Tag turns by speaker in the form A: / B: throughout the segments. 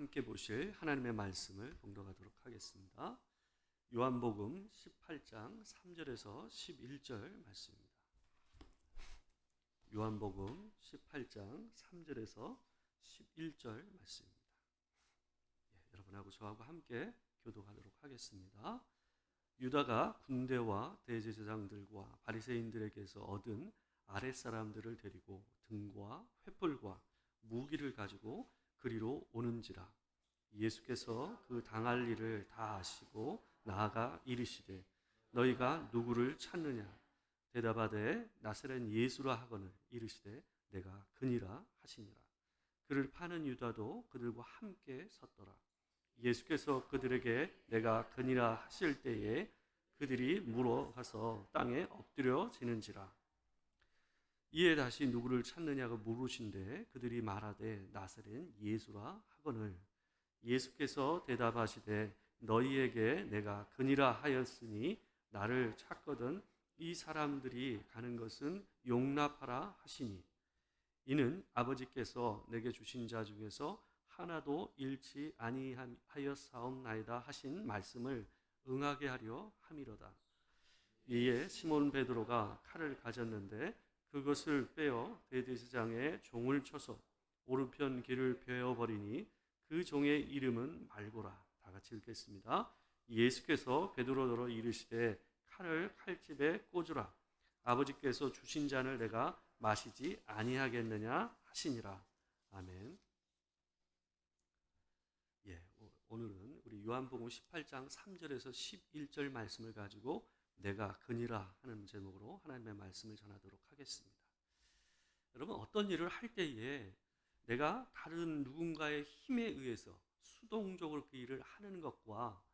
A: 함께 보실 하나님의 말씀을 봉독하도록 하겠습니다. 요한복음 18장 3절에서 11절 말씀입니다. 요한복음 18장 3절에서 11절 말씀입니다. 여러분하고 저하고 함께 교독하도록 하겠습니다. 유다가 군대와 대제사장들과 바리새인들에게서 얻은 아랫사람들을 데리고 등과 횃불과 무기를 가지고 그리로 오는지라. 예수께서 그 당할 일을 다 아시고 나아가 이르시되 너희가 누구를 찾느냐. 대답하되 나사렛 예수라 하거늘 이르시되 내가 그니라 하시니라. 그를 파는 유다도 그들과 함께 섰더라. 예수께서 그들에게 내가 그니라 하실 때에 그들이 물어가서 땅에 엎드려 지는지라. 이에 다시 누구를 찾느냐고 물으신데 그들이 말하되 나사렛 예수라 하거늘. 예수께서 대답하시되 너희에게 내가 그니라 하였으니 나를 찾거든 이 사람들이 가는 것은 용납하라 하시니 이는 아버지께서 내게 주신 자 중에서 하나도 잃지 아니하였사옵나이다 하신 말씀을 응하게 하려 함이로다. 이에 시몬 베드로가 칼을 가졌는데 그것을 빼어 대제사장의 종을 쳐서 오른편 귀를 베어버리니 그 종의 이름은 말고라. 다 같이 읽겠습니다. 예수께서 베드로더러 이르시되 칼을 칼집에 꽂으라. 아버지께서 주신 잔을 내가 마시지 아니하겠느냐 하시니라. 아멘. 오늘은 우리 요한복음 18장 3절에서 11절 말씀을 가지고 내가 그니라 하는 제목으로 하나님의 말씀을 전하도록 하겠습니다. 여러분, 어떤 일을 할 때에 내가 다른 누군가의 힘에 의해서 수동적으로 그 일을 하는 것과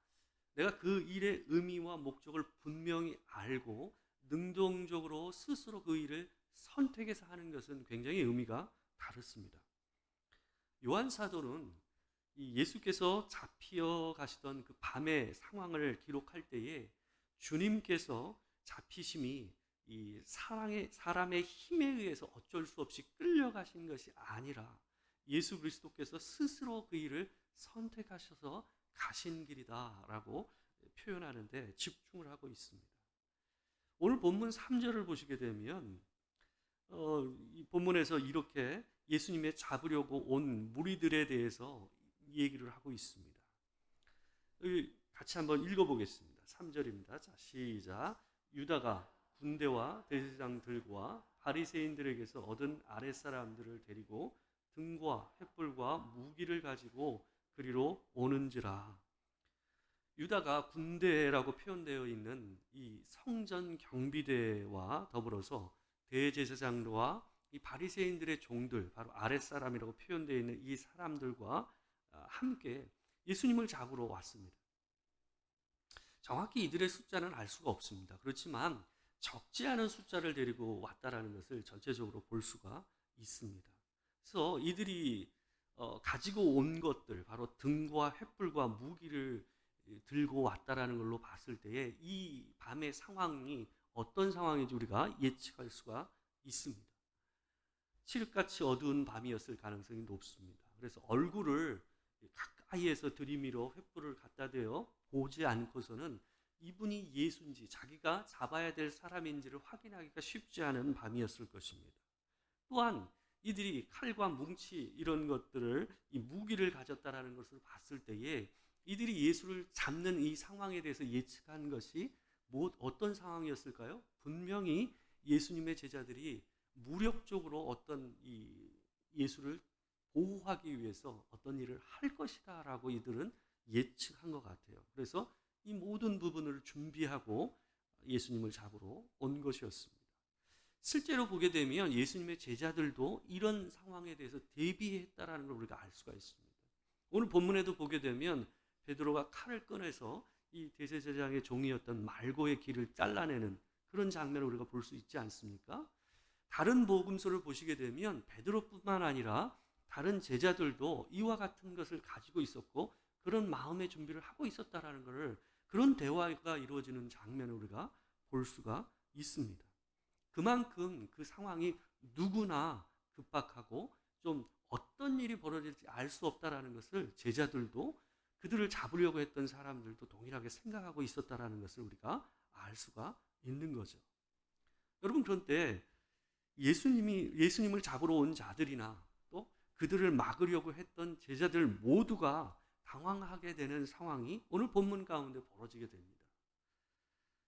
A: 내가 그 일의 의미와 목적을 분명히 알고 능동적으로 스스로 그 일을 선택해서 하는 것은 굉장히 의미가 다릅니다. 요한 사도는 예수께서 잡혀 가시던 그 밤의 상황을 기록할 때에 주님께서 잡히심이 이 사람의 힘에 의해서 어쩔 수 없이 끌려가신 것이 아니라 예수 그리스도께서 스스로 그 일을 선택하셔서 가신 길이다라고 표현하는데 집중을 하고 있습니다. 오늘 본문 3절을 보시게 되면 이 본문에서 이렇게 예수님의 잡으려고 온 무리들에 대해서 얘기를 하고 있습니다. 같이 한번 읽어보겠습니다. 3절입니다. 자, 시작. 유다가 군대와 대제사장들과 바리새인들에게서 얻은 아랫사람들을 데리고 등과 횃불과 무기를 가지고 그리로 오는지라. 유다가 군대라고 표현되어 있는 이 성전 경비대와 더불어서 대제사장과 이 바리새인들의 종들, 바로 아랫사람이라고 표현되어 있는 이 사람들과 함께 예수님을 잡으러 왔습니다. 정확히 이들의 숫자는 알 수가 없습니다. 그렇지만 적지 않은 숫자를 데리고 왔다라는 것을 전체적으로 볼 수가 있습니다. 그래서 이들이 가지고 온 것들, 바로 등과 횃불과 무기를 들고 왔다라는 걸로 봤을 때에 이 밤의 상황이 어떤 상황인지 우리가 예측할 수가 있습니다. 칠흑같이 어두운 밤이었을 가능성이 높습니다. 그래서 얼굴을 가까이에서 들이밀어 횃불을 갖다 대어 보지 않고서는 이분이 예수인지 자기가 잡아야 될 사람인지를 확인하기가 쉽지 않은 밤이었을 것입니다. 또한 이들이 칼과 뭉치 이런 것들을 이 무기를 가졌다라는 것을 봤을 때에 이들이 예수를 잡는 이 상황에 대해서 예측한 것이 어떤 상황이었을까요? 분명히 예수님의 제자들이 무력적으로 어떤 이 예수를 보호하기 위해서 어떤 일을 할 것이다 라고 이들은 예측한 것 같아요. 그래서 이 모든 부분을 준비하고 예수님을 잡으러 온 것이었습니다. 실제로 보게 되면 예수님의 제자들도 이런 상황에 대해서 대비했다라는 걸 우리가 알 수가 있습니다. 오늘 본문에도 보게 되면 베드로가 칼을 꺼내서 이 대제사장의 종이었던 말고의 귀를 잘라내는 그런 장면을 우리가 볼 수 있지 않습니까? 다른 복음서를 보시게 되면 베드로뿐만 아니라 다른 제자들도 이와 같은 것을 가지고 있었고 그런 마음의 준비를 하고 있었다라는 것을, 그런 대화가 이루어지는 장면을 우리가 볼 수가 있습니다. 그만큼 그 상황이 누구나 급박하고 좀 어떤 일이 벌어질지 알 수 없다라는 것을 제자들도 그들을 잡으려고 했던 사람들도 동일하게 생각하고 있었다라는 것을 우리가 알 수가 있는 거죠. 여러분, 그런데 예수님을 잡으러 온 자들이나 또 그들을 막으려고 했던 제자들 모두가 당황하게 되는 상황이 오늘 본문 가운데 벌어지게 됩니다.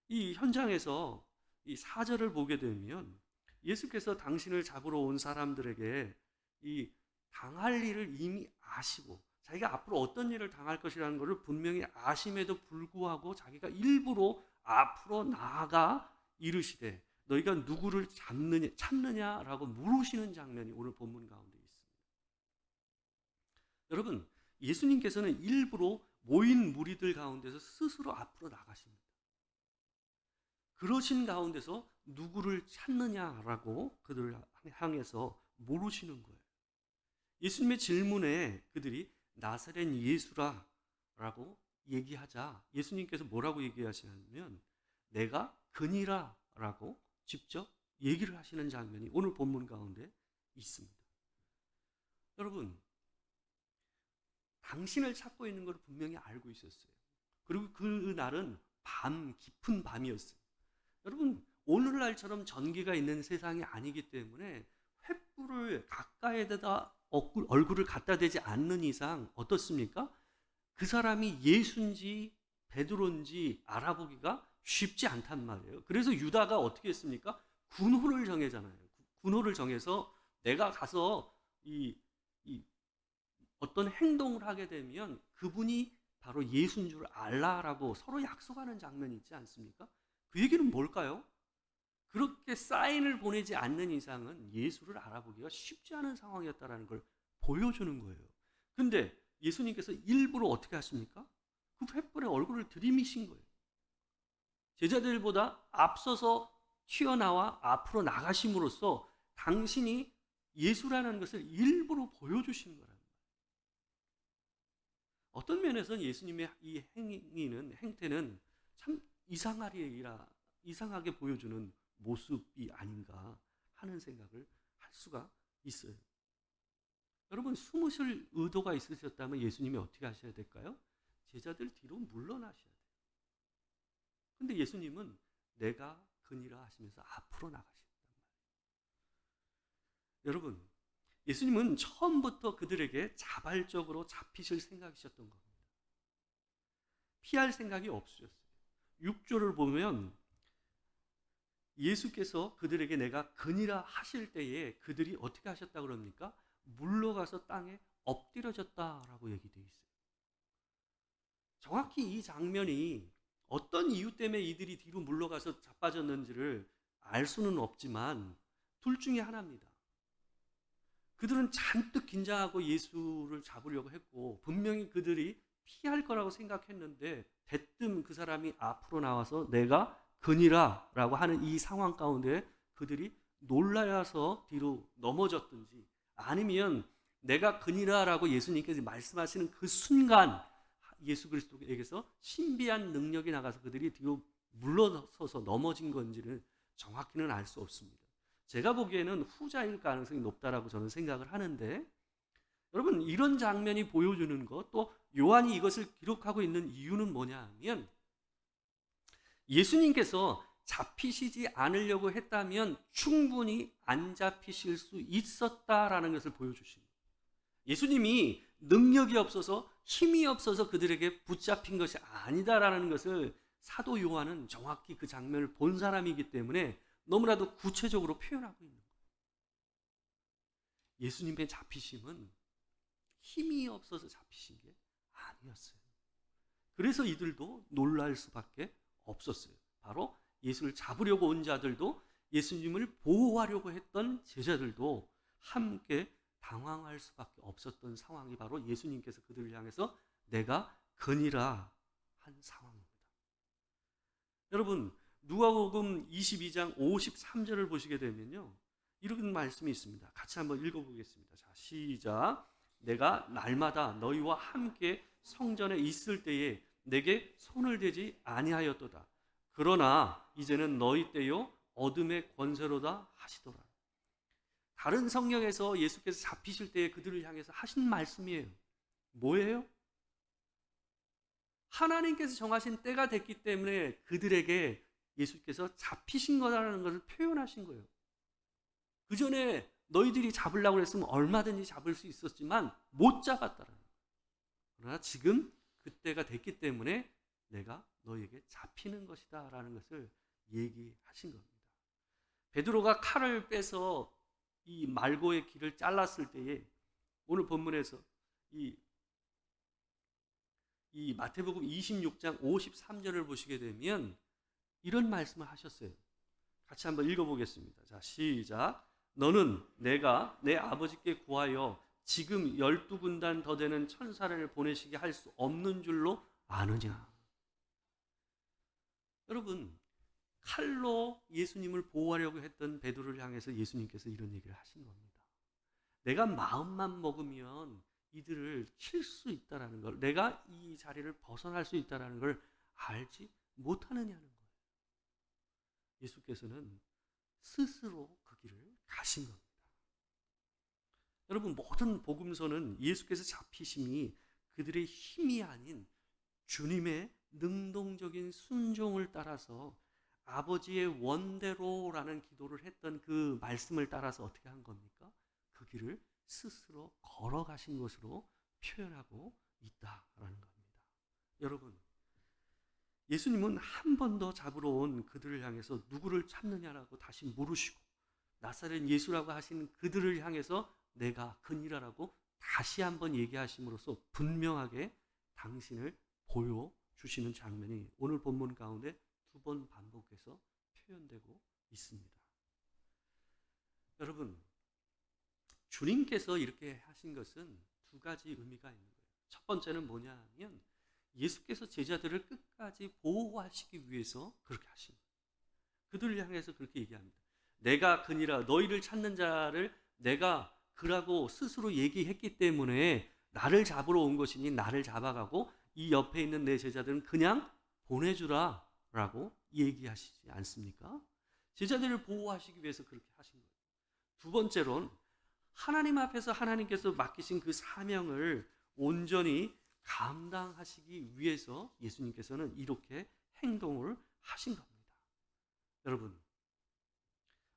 A: 이 현장에서 이 4절을 보게 되면 예수께서 당신을 잡으러 온 사람들에게 이 당할 일을 이미 아시고 자기가 앞으로 어떤 일을 당할 것이라는 것을 분명히 아심에도 불구하고 자기가 일부러 앞으로 나아가 이르시되 너희가 누구를 찾느냐라고 물으시는 장면이 오늘 본문 가운데 있습니다. 여러분, 예수님께서는 일부러 모인 무리들 가운데서 스스로 앞으로 나가십니다. 그러신 가운데서 누구를 찾느냐라고 그들을 향해서 물으시는 거예요. 예수님의 질문에 그들이 나사렛 예수라 라고 얘기하자 예수님께서 뭐라고 얘기하시냐면 내가 그니라 라고 직접 얘기를 하시는 장면이 오늘 본문 가운데 있습니다. 여러분, 당신을 찾고 있는 걸 분명히 알고 있었어요. 그리고 그날은 깊은 밤이었어요. 여러분, 오늘날처럼 전기가 있는 세상이 아니기 때문에 횃불을 가까이에다 얼굴을 갖다 대지 않는 이상 어떻습니까? 그 사람이 예수인지 베드로인지 알아보기가 쉽지 않단 말이에요. 그래서 유다가 어떻게 했습니까? 군호를 정해잖아요. 군호를 정해서 내가 가서 어떤 행동을 하게 되면 그분이 바로 예수인 줄 알라라고 서로 약속하는 장면이 있지 않습니까? 그 얘기는 뭘까요? 그렇게 사인을 보내지 않는 이상은 예수를 알아보기가 쉽지 않은 상황이었다는 걸 보여주는 거예요. 근데 예수님께서 일부러 어떻게 하십니까? 그 횃불에 얼굴을 들이미신 거예요. 제자들보다 앞서서 튀어나와 앞으로 나가심으로써 당신이 예수라는 것을 일부러 보여주신 거랍니다. 어떤 면에서는 예수님의 이 행태는 참 이상하게 보여주는 모습이 아닌가 하는 생각을 할 수가 있어요. 여러분, 숨으실 의도가 있으셨다면 예수님이 어떻게 하셔야 될까요? 제자들 뒤로 물러나셔야 돼요. 근데 예수님은 내가 그니라 하시면서 앞으로 나가셨단 말이에요. 여러분, 예수님은 처음부터 그들에게 자발적으로 잡히실 생각이셨던 겁니다. 피할 생각이 없으셨어요. 6절을 보면 예수께서 그들에게 내가 그니라 하실 때에 그들이 어떻게 하셨다고 그럽니까? 물러가서 땅에 엎드려졌다라고 얘기되어 있어요. 정확히 이 장면이 어떤 이유 때문에 이들이 뒤로 물러가서 자빠졌는지를 알 수는 없지만 둘 중에 하나입니다. 그들은 잔뜩 긴장하고 예수를 잡으려고 했고 분명히 그들이 피할 거라고 생각했는데 대뜸 그 사람이 앞으로 나와서 내가 그니라 라고 하는 이 상황 가운데 그들이 놀라서 뒤로 넘어졌든지 아니면 내가 그니라 라고 예수님께서 말씀하시는 그 순간 예수 그리스도에게서 신비한 능력이 나가서 그들이 뒤로 물러서서 넘어진 건지는 정확히는 알 수 없습니다. 제가 보기에는 후자일 가능성이 높다라고 저는 생각을 하는데 여러분, 이런 장면이 보여주는 것, 또 요한이 이것을 기록하고 있는 이유는 뭐냐 하면 예수님께서 잡히시지 않으려고 했다면 충분히 안 잡히실 수 있었다라는 것을 보여주십니다. 예수님이 능력이 없어서 힘이 없어서 그들에게 붙잡힌 것이 아니다라는 것을 사도 요한은 정확히 그 장면을 본 사람이기 때문에 너무나도 구체적으로 표현하고 있는 거예요. 예수님의 잡히심은 힘이 없어서 잡히신 게 아니었어요. 그래서 이들도 놀랄 수밖에 없었어요. 바로 예수를 잡으려고 온 자들도 예수님을 보호하려고 했던 제자들도 함께 당황할 수밖에 없었던 상황이 바로 예수님께서 그들을 향해서 내가 그니라 한 상황입니다. 여러분, 누가복음 22장 53절을 보시게 되면요, 이런 말씀이 있습니다. 같이 한번 읽어보겠습니다. 자, 시작. 내가 날마다 너희와 함께 성전에 있을 때에 내게 손을 대지 아니하였도다. 그러나 이제는 너희 때요 어둠의 권세로다 하시더라. 다른 성경에서 예수께서 잡히실 때 그들을 향해서 하신 말씀이에요. 뭐예요? 하나님께서 정하신 때가 됐기 때문에 그들에게 예수께서 잡히신 거라는 것을 표현하신 거예요. 그 전에 너희들이 잡으려고 했으면 얼마든지 잡을 수 있었지만 못 잡았다는 거예요. 그러나 지금 그때가 됐기 때문에 내가 너희에게 잡히는 것이다 라는 것을 얘기하신 겁니다. 베드로가 칼을 빼서 이 말고의 길을 잘랐을 때에 오늘 본문에서 이 마태복음 26장 53절을 보시게 되면 이런 말씀을 하셨어요. 같이 한번 읽어보겠습니다. 자, 시작. 너는 내가 내 아버지께 구하여 지금 12군단 더 되는 천사를 보내시게 할 수 없는 줄로 아느냐. 여러분, 칼로 예수님을 보호하려고 했던 베드로를 향해서 예수님께서 이런 얘기를 하신 겁니다. 내가 마음만 먹으면 이들을 칠 수 있다는 걸, 내가 이 자리를 벗어날 수 있다는 걸 알지 못하느냐는 거예요. 예수께서는 스스로 그 길을 가신 겁니다. 여러분, 모든 복음서는 예수께서 잡히심이 그들의 힘이 아닌 주님의 능동적인 순종을 따라서 아버지의 원대로라는 기도를 했던 그 말씀을 따라서 어떻게 한 겁니까? 그 길을 스스로 걸어가신 것으로 표현하고 있다라는 겁니다. 여러분, 예수님은 한 번 더 잡으러 온 그들을 향해서 누구를 찾느냐라고 다시 물으시고 나사렛 예수라고 하신 그들을 향해서 내가 그니라라고 다시 한번 얘기하심으로써 분명하게 당신을 보여주시는 장면이 오늘 본문 가운데 두 번 반복해서 표현되고 있습니다. 여러분, 주님께서 이렇게 하신 것은 두 가지 의미가 있는 거예요. 첫 번째는 뭐냐 하면 예수께서 제자들을 끝까지 보호하시기 위해서 그렇게 하신 거예요. 그들을 향해서 그렇게 얘기합니다. 내가 그니라, 너희를 찾는 자를 내가 그라고 스스로 얘기했기 때문에 나를 잡으러 온 것이니 나를 잡아가고 이 옆에 있는 내 제자들은 그냥 보내주라 라고 얘기하시지 않습니까? 제자들을 보호하시기 위해서 그렇게 하신 거예요. 두 번째로는 하나님 앞에서 하나님께서 맡기신 그 사명을 온전히 감당하시기 위해서 예수님께서는 이렇게 행동을 하신 겁니다. 여러분,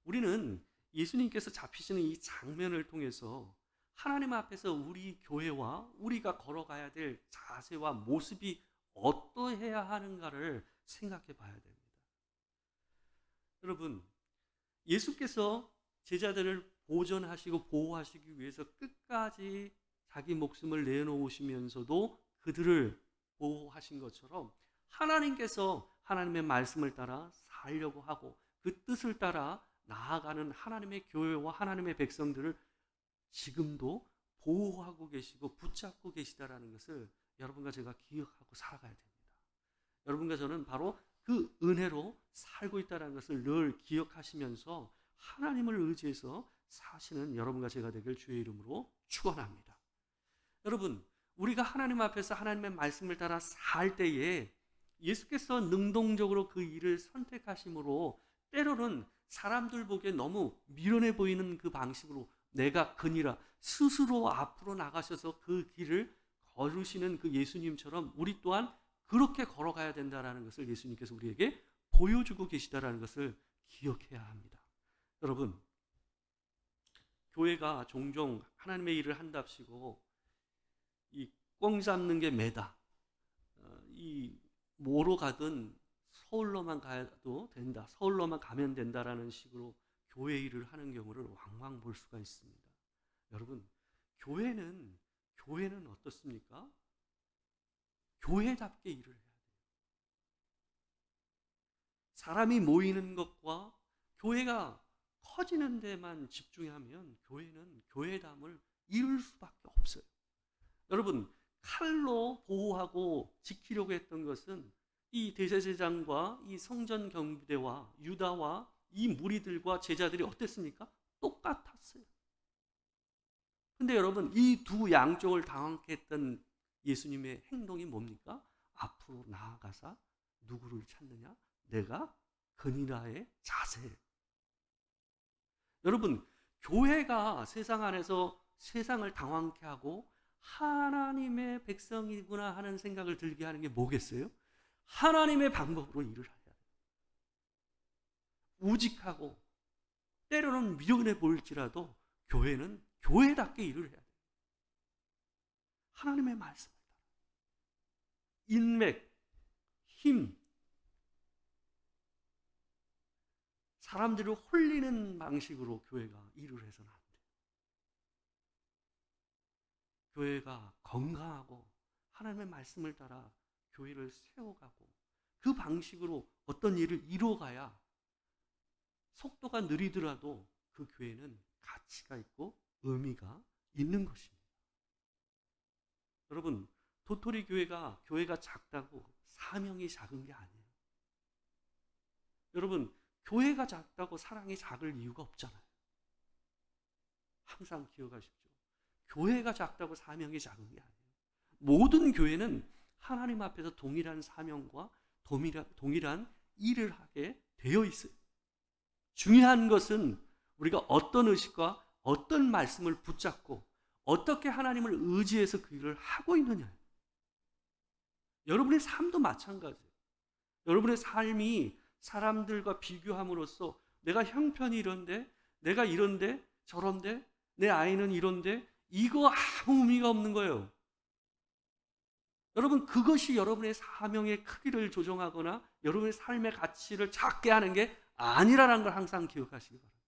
A: 우리는 예수님께서 잡히시는 이 장면을 통해서 하나님 앞에서 우리 교회와 우리가 걸어가야 될 자세와 모습이 어떠해야 하는가를 생각해 봐야 됩니다. 여러분, 예수께서 제자들을 보존하시고 보호하시기 위해서 끝까지 자기 목숨을 내놓으시면서도 그들을 보호하신 것처럼 하나님께서 하나님의 말씀을 따라 살려고 하고 그 뜻을 따라 나아가는 하나님의 교회와 하나님의 백성들을 지금도 보호하고 계시고 붙잡고 계시다라는 것을 여러분과 제가 기억하고 살아가야 됩니다. 여러분과 저는 바로 그 은혜로 살고 있다는 것을 늘 기억하시면서 하나님을 의지해서 사시는 여러분과 제가 되길 주의 이름으로 축원합니다. 여러분, 우리가 하나님 앞에서 하나님의 말씀을 따라 살 때에 예수께서 능동적으로 그 일을 선택하심으로 때로는 사람들 보기에 너무 미련해 보이는 그 방식으로 내가 그니라 스스로 앞으로 나가셔서 그 길을 걸으시는 그 예수님처럼 우리 또한 그렇게 걸어가야 된다는 것을 예수님께서 우리에게 보여주고 계시다는 것을 기억해야 합니다. 여러분, 교회가 종종 하나님의 일을 한답시고 이 꽝 잡는 게 매다, 이 뭐로 가든 서울로만 가도 된다, 서울로만 가면 된다라는 식으로 교회 일을 하는 경우를 왕왕 볼 수가 있습니다. 여러분, 교회는 어떻습니까? 교회답게 일을 해야 돼요. 사람이 모이는 것과 교회가 커지는 데만 집중하면 교회는 교회담을 이룰 수밖에 없어요. 여러분, 칼로 보호하고 지키려고 했던 것은 이 대제사장과 이 성전 경비대와 유다와 이 무리들과 제자들이 어땠습니까? 똑같았어요. 근데 여러분, 이 두 양쪽을 당하게 했던 예수님의 행동이 뭡니까? 앞으로 나아가사 누구를 찾느냐? 내가 그니라의 자세. 여러분, 교회가 세상 안에서 세상을 당황케 하고 하나님의 백성이구나 하는 생각을 들게 하는 게 뭐겠어요? 하나님의 방법으로 일을 해야 돼요. 우직하고 때로는 미련해 보일지라도 교회는 교회답게 일을 해야 돼요. 하나님의 말씀을 따라 인맥, 힘, 사람들을 홀리는 방식으로 교회가 일을 해서는 안 돼요. 교회가 건강하고 하나님의 말씀을 따라 교회를 세워가고 그 방식으로 어떤 일을 이루어가야 속도가 느리더라도 그 교회는 가치가 있고 의미가 있는 것입니다. 여러분, 도토리 교회가 작다고 사명이 작은 게 아니에요. 여러분, 교회가 작다고 사랑이 작을 이유가 없잖아요. 항상 기억하십시오. 교회가 작다고 사명이 작은 게 아니에요. 모든 교회는 하나님 앞에서 동일한 사명과 동일한 일을 하게 되어 있어요. 중요한 것은 우리가 어떤 의식과 어떤 말씀을 붙잡고 어떻게 하나님을 의지해서 그 일을 하고 있느냐예요. 여러분의 삶도 마찬가지예요. 여러분의 삶이 사람들과 비교함으로써 내가 형편이 이런데, 내가 이런데, 저런데, 내 아이는 이런데, 이거 아무 의미가 없는 거예요. 여러분, 그것이 여러분의 사명의 크기를 조정하거나 여러분의 삶의 가치를 작게 하는 게 아니라는 걸 항상 기억하시기 바랍니다.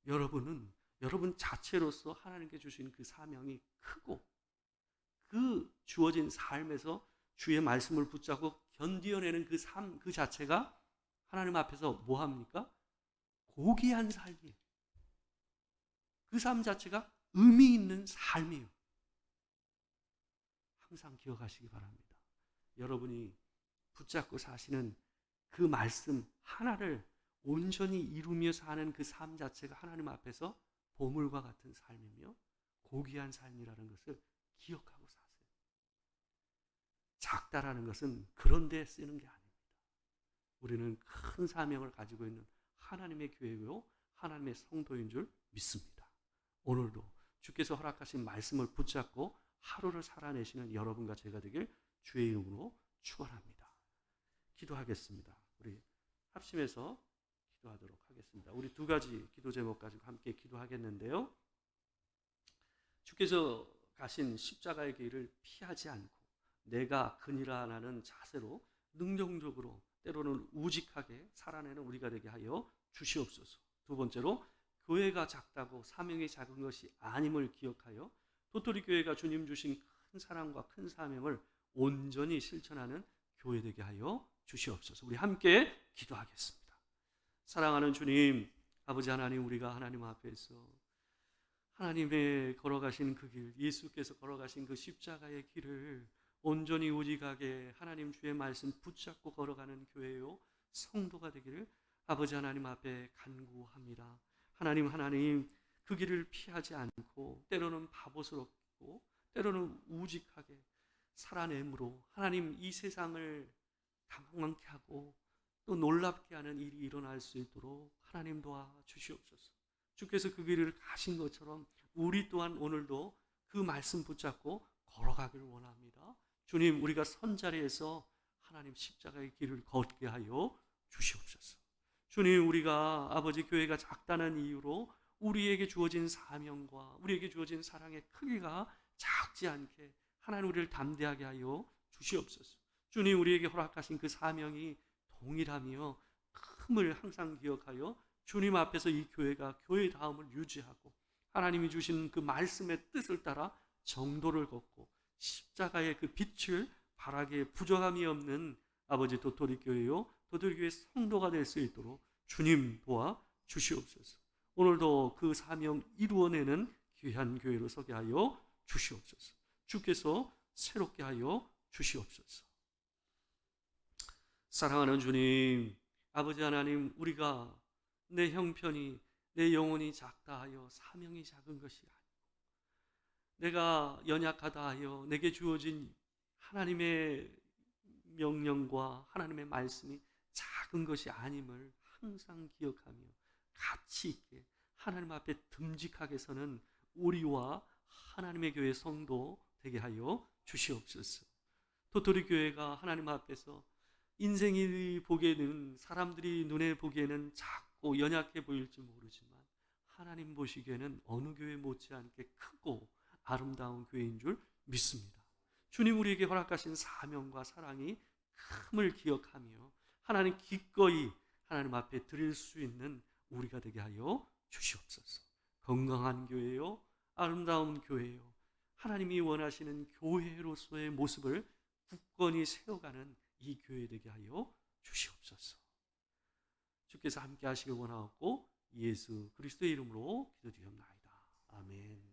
A: 여러분은 여러분 자체로서 하나님께 주신 그 사명이 크고 그 주어진 삶에서 주의 말씀을 붙잡고 견디어내는 그 삶 그 자체가 하나님 앞에서 뭐 합니까? 고귀한 삶이에요. 그 삶 자체가 의미 있는 삶이에요. 항상 기억하시기 바랍니다. 여러분이 붙잡고 사시는 그 말씀 하나를 온전히 이루며 사는 그 삶 자체가 하나님 앞에서 보물과 같은 삶이며 고귀한 삶이라는 것을 기억하고 사세요. 작다라는 것은 그런 데 쓰는 게 아닙니다. 우리는 큰 사명을 가지고 있는 하나님의 교회요 하나님의 성도인 줄 믿습니다. 오늘도 주께서 허락하신 말씀을 붙잡고 하루를 살아내시는 여러분과 제가 되길 주의 이름으로 축원합니다. 기도하겠습니다. 우리 합심해서 기도하도록 하겠습니다. 우리 두 가지 기도 제목 가지고 함께 기도하겠는데요. 주께서 가신 십자가의 길을 피하지 않고 내가 그니라라는 자세로 능동적으로 때로는 우직하게 살아내는 우리가 되게 하여 주시옵소서. 두 번째로 교회가 작다고 사명이 작은 것이 아님을 기억하여 도토리 교회가 주님 주신 큰 사랑과 큰 사명을 온전히 실천하는 교회 되게 하여 주시옵소서. 우리 함께 기도하겠습니다. 사랑하는 주님, 아버지 하나님, 우리가 하나님 앞에서 하나님의 걸어가신 그 길, 예수께서 걸어가신 그 십자가의 길을 온전히 우직하게 하나님 주의 말씀 붙잡고 걸어가는 교회요 성도가 되기를 아버지 하나님 앞에 간구합니다. 하나님 그 길을 피하지 않고 때로는 바보스럽고 때로는 우직하게 살아내므로 하나님 이 세상을 당황케 하고 또 놀랍게 하는 일이 일어날 수 있도록 하나님 도와주시옵소서. 주께서 그 길을 가신 것처럼 우리 또한 오늘도 그 말씀 붙잡고 걸어가기를 원합니다. 주님, 우리가 선자리에서 하나님 십자가의 길을 걷게 하여 주시옵소서. 주님, 우리가 아버지 교회가 작다는 이유로 우리에게 주어진 사명과 우리에게 주어진 사랑의 크기가 작지 않게 하나님 우리를 담대하게 하여 주시옵소서. 주님, 우리에게 허락하신 그 사명이 동일하며 큼을 항상 기억하여 주님 앞에서 이 교회가 교회다움을 유지하고 하나님이 주신 그 말씀의 뜻을 따라 정도를 걷고 십자가의 그 빛을 바라기에 부족함이 없는 아버지 도토리교회요 도토리교회 성도가 될 수 있도록 주님 도와 주시옵소서. 오늘도 그 사명 이루어내는 귀한 교회로 서게 하여 주시옵소서. 주께서 새롭게 하여 주시옵소서. 사랑하는 주님, 아버지 하나님, 우리가 내 형편이 내 영혼이 작다 하여 사명이 작은 것이 아니고 내가 연약하다 하여 내게 주어진 하나님의 명령과 하나님의 말씀이 작은 것이 아님을 항상 기억하며 가치 있게 하나님 앞에 듬직하게 서는 우리와 하나님의 교회 성도 되게 하여 주시옵소서. 도토리 교회가 하나님 앞에서 인생이 보기에는, 사람들이 눈에 보기에는 작고 연약해 보일지 모르지만 하나님 보시기에는 어느 교회 못지않게 크고 아름다운 교회인 줄 믿습니다. 주님 우리에게 허락하신 사명과 사랑이 큼을 기억하며 하나님 기꺼이 하나님 앞에 드릴 수 있는 우리가 되게 하여 주시옵소서. 건강한 교회요, 아름다운 교회요, 하나님이 원하시는 교회로서의 모습을 굳건히 세워가는 이 교회 되게 하여 주시옵소서. 주께서 함께 하시길 원하옵고 예수 그리스도의 이름으로 기도드리옵나이다. 아멘.